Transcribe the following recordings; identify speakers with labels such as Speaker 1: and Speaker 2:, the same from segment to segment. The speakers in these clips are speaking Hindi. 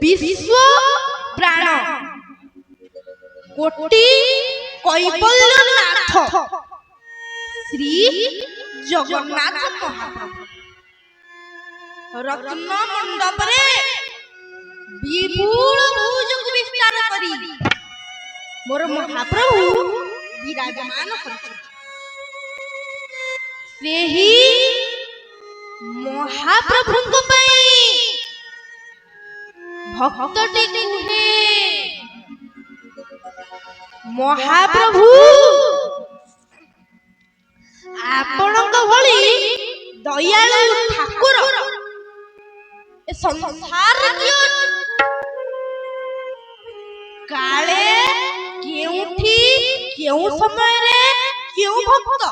Speaker 1: विश्व प्राण कोटि कैबल्यनाथ श्री जगन्नाथ महाप्रभु रत्न मंडप रे विपुल भुज को विस्तार करी मोर महाप्रभु विराजमान करछथि। सेही महाप्रभु भक्तटी कुहे महाप्रभु आपणक भली दयालु ठाकुर ए संसार काले केउठी केउ समय रे केउ भक्त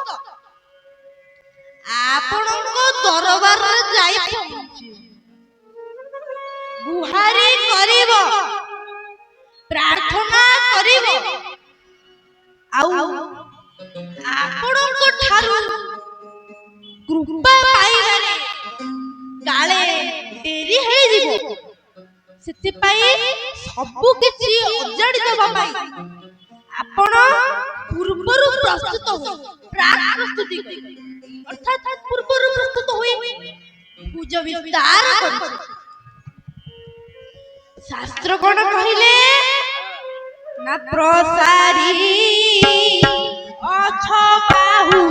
Speaker 1: आपणक दरबार रे जाई पहुंची गुहारी करिब प्रार्थना करिब आउ आपणक ठारू कृपा पाइबारे काले डेरी हे जीवो सेति पाई सबु किछि उजाड़ी देबा पाई आपण पूर्वरु प्रस्तुत हो प्राक प्रस्तुति अर्थात पूर्वरु प्रस्तुत होई पूजा विस्तार कर शास्त्र कोन कहिले ना प्रसारी अछ बाहु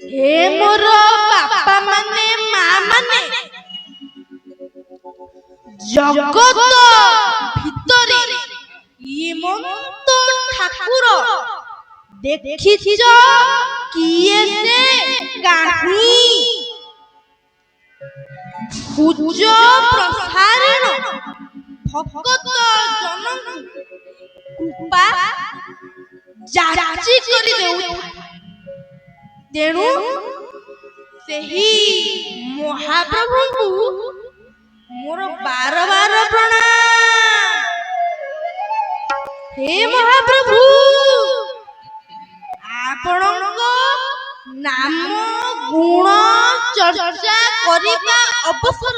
Speaker 1: हे मोर बापा माने मां माने जगत भितरे इमंत ठाकुर देखिछ किए से काही पूज प्रसारण भक्त जनक कृपा जाची करि देउ तेणु सेही महाप्रभु को मोर बार बार प्रणाम। हे महाप्रभु आपणक नाम गुण चर्चा करिबा अवसर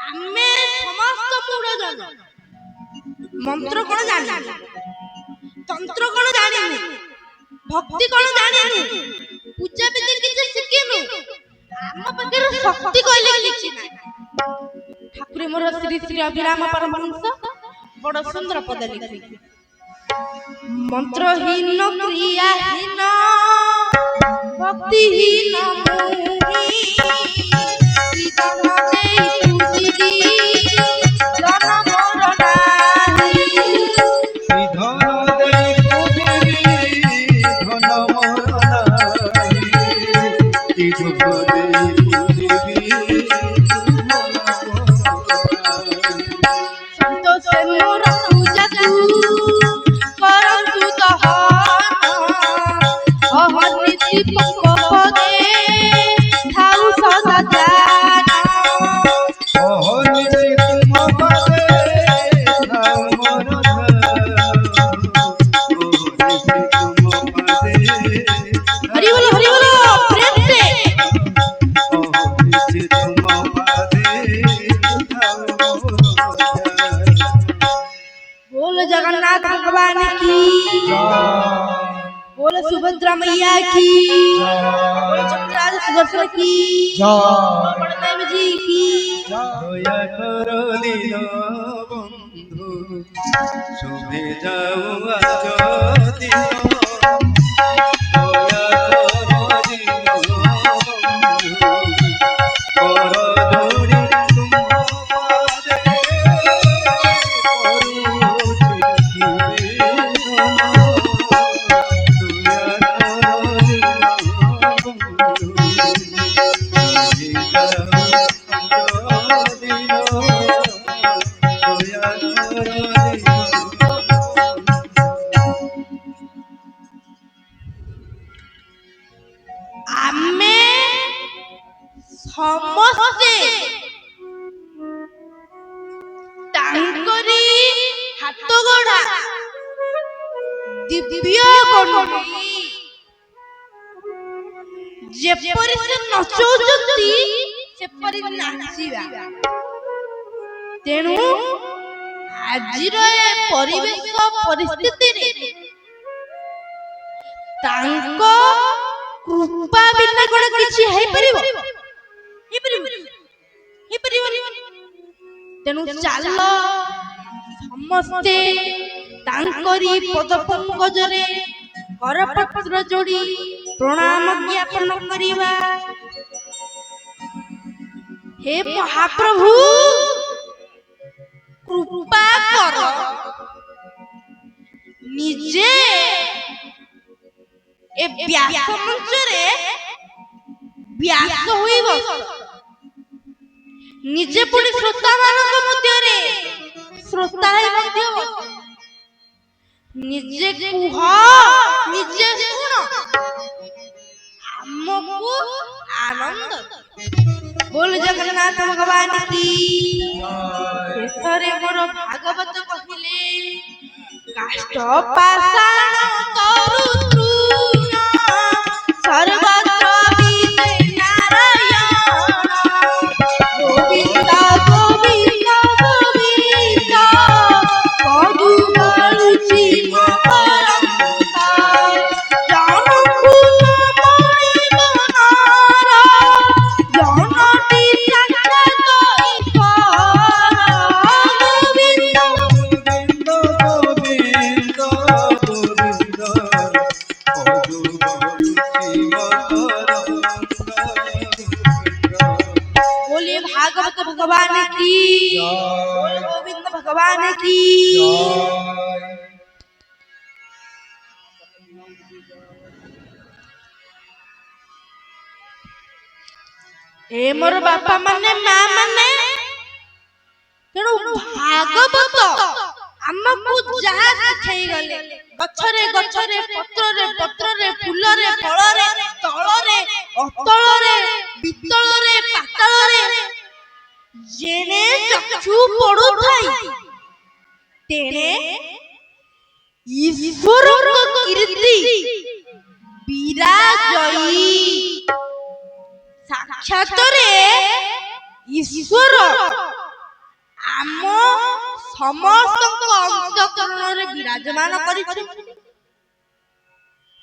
Speaker 1: आमे समस्त मूढ़ जन मंत्र कोन जानि तंत्र कोन जानि भक्ति कोन जानि पूजा विधि किछ सिकिनु हम पकर शक्ति कहले किछ नै ठाकुर मोर श्री श्री अभिराम परमहंस बड़ सुंदर पद लिखि मंत्रहीन क्रियाहीन भक्तिहीन मोहि सीधन देई तुजिरी जन मोर नाही सीधन जगन्नाथ भगवान की बोल सुभद्रा मैया की बोल चक्रराज सुदर्शन की बलदेव जी की दया करो दीन बंधु शुभे जाऊ आज दिन ହାତ ଗଢା ଦିବ୍ୟ କଣ୍ଠୀ ଯେପରି ସେ ନଚଉଛନ୍ତି ସେପରି ନାଚିବା। ତେଣୁ ଆଜିର ଏ ପରିବେଶ ପରିସ୍ଥିତିରେ ତାଙ୍କ କୃପା ବିନା କଣ କିଛି ହେଇପାରିବ? ତେଣୁ ଚାଲ ସମସ୍ତେ ତାଙ୍କରି ପଦ ପଙ୍କଜରେ କରପତ୍ର ଯୋଡ଼ି ପ୍ରଣାମ ଜ୍ଞାପନ କରିବା। हे महाप्रभु कृपा कर निजे ए व्यास मंचरे व्यास होइब निजे पुणी श्रोता मानक मध्यरे श्रोता है मध्य निजे कुह निजे सुन हमको आनंद। बोल जगन्नाथ भगवान की। शेषरे मोर भागवत कहिले काष्ठ पाषाण तरु तृण सर्वत्र विदे नारायण गोविंद गोविंद गोविंद कदु बलुचि मकरंद जानकु नमय बनार जनटी संगत ईश्वर गोविंद
Speaker 2: गोविंद गोविंद कदु बलुचि
Speaker 1: बोलिए भागवत भगवान की। बोलिए गोविंद भगवान की। ए मोर बापा माने मां माने तेणु भागवत हमकु जहा सिखाई गले गछरे गछरे पत्रे पत्रे फूलरे फलरे तलरे अतलरे बितलरे पातलरे जेने चक्षु पड़ु थाई तेने ईश्वर को कीर्ति विराजई साक्षातरे ईश्वर आम समस्त अंतःकरण विराजमान करिछि।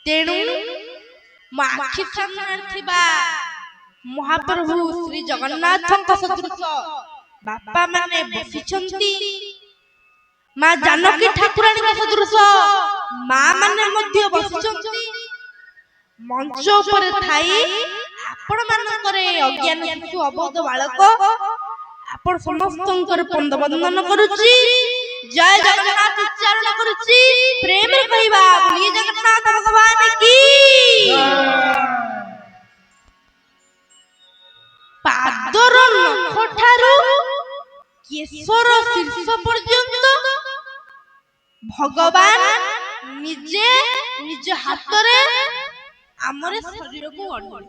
Speaker 1: तेणु आखि सामने थिबा महाप्रभु श्री जगन्नाथ सदृश बापा माने बसिछंती मां जानकी ठाकुराणी सदृश मां माने मध्य बसिछंती मंच ऊपर थाई आपण मानकर अज्ञान शिशु अबोध बालक आपण समस्तंकर पंद वंदन करूची जय जगन्नाथ उच्चारण करूची प्रेम रे कहबा बोलिए जगन्नाथ भगवान की। पादर नख ठारू केशर शीर्ष पर्यंत भगवान निजे निज हाथ रे हमरे शरीर को अडले।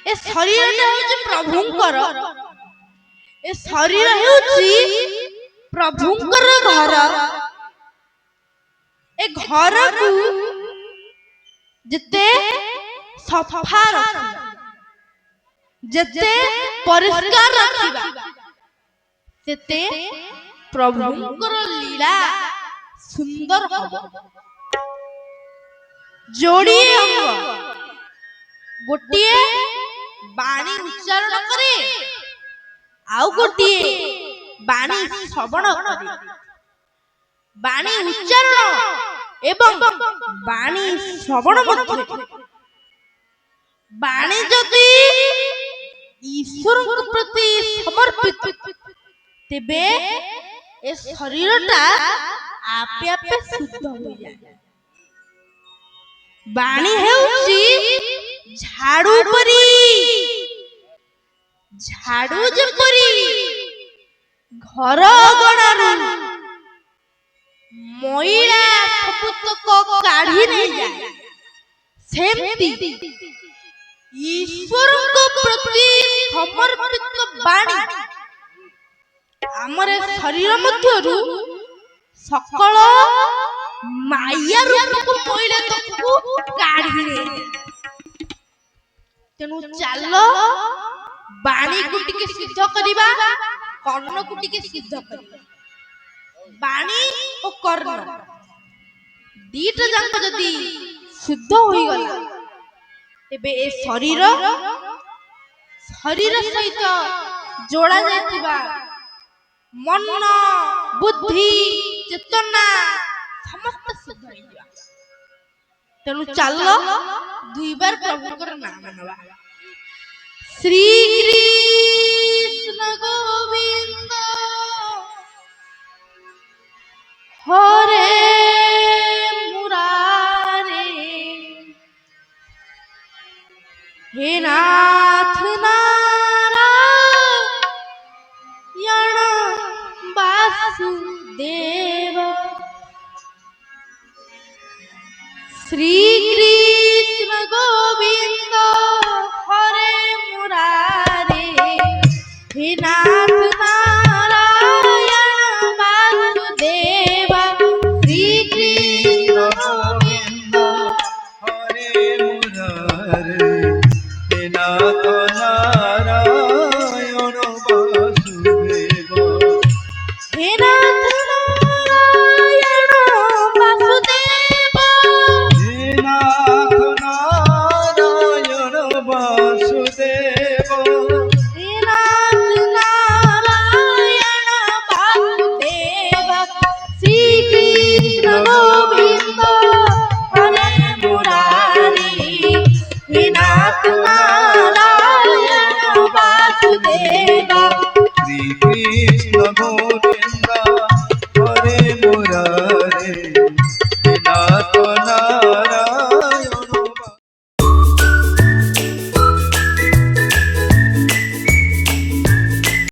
Speaker 1: ए शरीर हेउची प्रभुंकर ए शरीर हेउची प्रभुंकर घर ए घर को जते सफा रखिबा जते परिष्कार रखिबा सेते प्रभुंकर लीला सुंदर हबो। जोड़िए अंग गोटिए बाणी उच्चारण करे आउ गोटिए बाणी श्रवण करे। बाणी उच्चारण एवं बाणी श्रवण मध्य बाणी जदि ईश्वर प्रति समर्पित तेबे ए शरीरटा आपे आपे शुद्ध हो जाए। बाणी हेउची झाड़ू परी झाड़ू जेपरी घर अगणारू मैला सबुतक काढ़ी नहीं जाए सेमती ईश्वर को प्रति समर्पित बाणी ଆମର ଶରୀର ମଧ୍ୟରୁ ସକଳ ମାୟା ରୂପକୁ ମଇଳା ତକୁ କାଢି ନେଇ। ତେଣୁ ଚାଲ ବାଣୀକୁ ଟିକେ ସିଦ୍ଧ କରିବା, କର୍ଣ୍ଣକୁ ଟିକେ ସିଦ୍ଧ କରିବା। ବାଣୀ ଓ କର୍ଣ୍ଣ ଦିଟା ଯାକ ଯଦି ଶୁଦ୍ଧ ହୋଇଗଲା, ତେବେ ଏ ଶରୀର ସହିତ ଯୋଡ଼ା ଯାଇଥିବା ମନ, ବୁଦ୍ଧି, ଚେତନା ସମସ୍ତ ଶୁଦ୍ଧ ହେଇଯିବା। ତେଣୁ ଚାଲ ଦୁଇବାର ପ୍ରଭୁଙ୍କର ନାମ ନେବା। ଶ୍ରୀ କୃଷ୍ଣ ଗୋବିନ୍ଦ ହରେ মুরারে, হে নাথ নারায়ণ বাসুদেব। শ্রী কৃষ্ণ গোবিন্দ হরে মুরারে, হে নাথ নারায়ণ বাসুদেব। শ্রী কৃষ্ণ
Speaker 2: গোবিন্দ হরে মুরারে, হে নাথ নারায়ণ বাসুদেব।
Speaker 1: হে নাথ নারায়ণ বাসুদেব,
Speaker 2: হে নাথ নারায়ণ বাসুদেব।